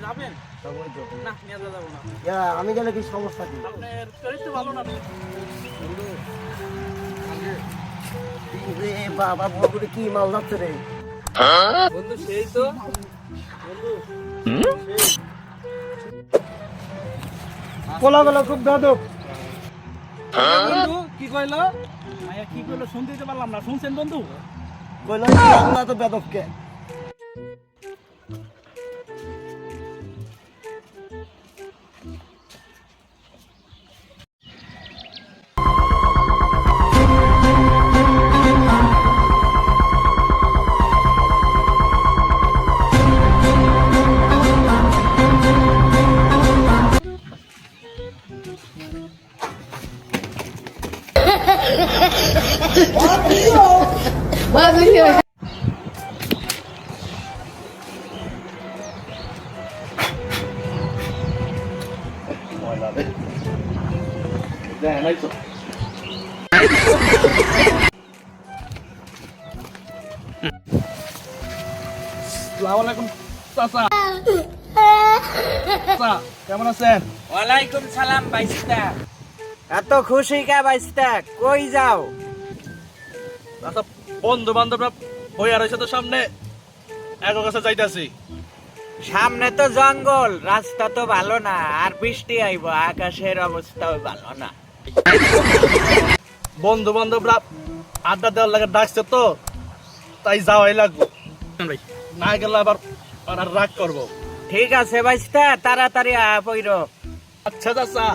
যাবেন? না, নিয়ে যাবো না। আমি গেলে কি সমস্যা কি? আপনার চরিত্র ভালো না। রে বাবা, বগুড়ে কি মাল যাচ্ছে রে? বন্ধু সেই তো পোলাগুলো খুব বেদব। বন্ধু কি কইলো? মায়া কি কইলো শুনতেই তো পারলাম না। শুনছেন বন্ধু? কইলো না তো বেদবকে। আসসালামু আলাইকুম চাচা। চাচা কেমন আছেন? ওয়ালাইকুম সালাম বাইস্তা। এত খুশি কে বাইস্তা? কই যাও? চাচা বন্ধু বান্ধবরা বইয়া রয়েছে তো সামনে, এক কাছে যাইতাছি। সামনে তো জঙ্গল, রাস্তা তো ভালো না, আর বৃষ্টি আইব, আকাশের অবস্থাও ভালো না। বন্ধু বান্ধবরা আড্ডা দেওয়ার লাগে ডাকছে তো, তাই যাওয়াই লাগবে। না গেলে আবার রাগ করবো। ঠিক আছে বাইস্তা, তাড়াতাড়ি পইরো। আচ্ছা চাচা।